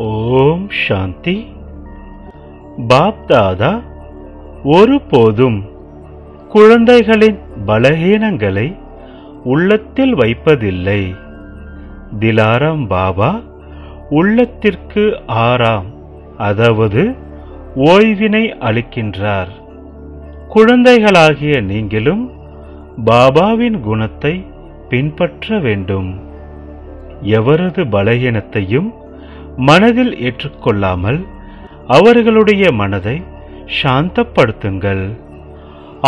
ஓம் சாந்தி. Pop தாதா ஒருபோதும் குழந்தைகளின் பலகீனங்களை உள்ளத்தில் வைப்பதில்லை. திலாராம் பாபா உள்ளத்திற்கு ஆறாம், அதாவது ஓய்வினை அளிக்கின்றார். குழந்தைகளாகிய நீங்களும் பாபாவின் குணத்தை பின்பற்ற வேண்டும். எவரது பலகீனத்தையும் மனதில் ஏற்றுக்கொள்ளாமல் அவர்களுடைய மனதை சாந்தப்படுத்துங்கள்.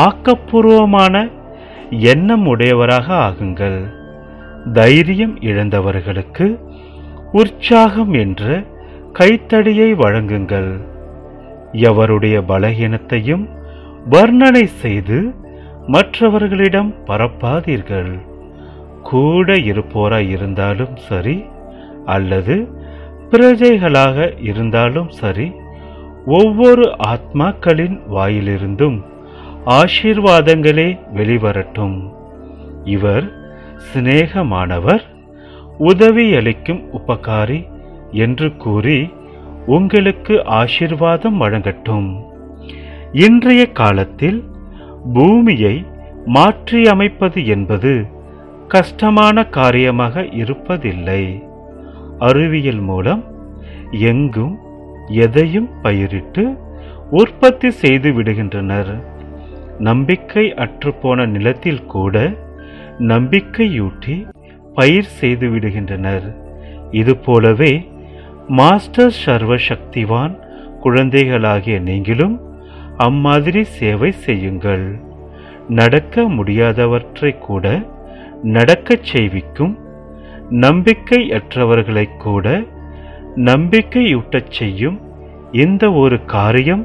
ஆக்கப்பூர்வமான எண்ணம் உடையவராக ஆகுங்கள். தைரியம் இழந்தவர்களுக்கு உற்சாகம் என்ற கைத்தடியை வழங்குங்கள். எவருடைய பலகீனத்தையும் வர்ணனை செய்து மற்றவர்களிடம் பரப்பாதீர்கள். கூட இருப்போராய் இருந்தாலும் சரி அல்லது பிரஜைகளாக இருந்தாலும் சரி, ஒவ்வொரு ஆத்மாக்களின் வாயிலிருந்தும் ஆசீர்வாதங்களே வெளிவரட்டும். இவர் சிநேகமானவர், உதவியளிக்கும் உபகாரி என்று கூறி உங்களுக்கு ஆசீர்வாதம் வழங்கட்டும். இன்றைய காலத்தில் பூமியை மாற்றியமைப்பது என்பது கஷ்டமான காரியமாக இருப்பதில்லை. அறிவியல் மூலம் எங்கும் எதையும் பயிரிட்டு உற்பத்தி செய்து விடுகின்றனர். நம்பிக்கை அற்றுப்போன நிலத்தில் கூட நம்பிக்கையூட்டி பயிர் செய்து விடுகின்றனர். இதுபோலவே மாஸ்டர் சர்வ சக்திவான் குழந்தைகளாகிய நீங்களும் அம்மாதிரி சேவை செய்யுங்கள். நடக்க முடியாதவற்றை கூட நடக்கச் செய்விக்கும், நம்பிக்கையற்றவர்களை கூட நம்பிக்கையூட்டச் செய்யும் இந்த ஒரு காரியம்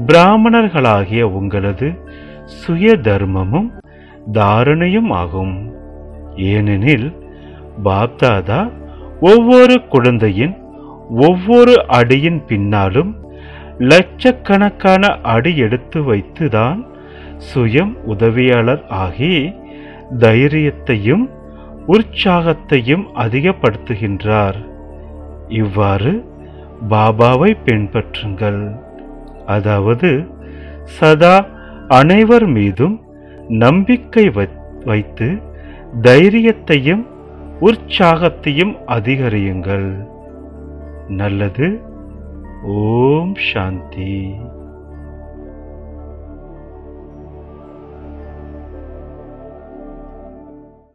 பிராமணர்களாகிய உங்களது சுய தர்மமும் தாரணையும் ஆகும். ஏனெனில் பாப்தாதா ஒவ்வொரு குழந்தையின் ஒவ்வொரு அடியின் பின்னாலும் லட்சக்கணக்கான அடி எடுத்து வைத்துதான் சுயம் உதவியாளர் ஆகி தைரியத்தையும் உற்சாகத்தையும் அதிகப்படுத்துகின்றார். இவ்வாறு பாபாவை பின்பற்றுங்கள். அதாவது சதா அனைவர் மீதும் நம்பிக்கை வைத்து தைரியத்தையும் உற்சாகத்தையும் அதிகரியுங்கள். நல்லது. ஓம் சாந்தி.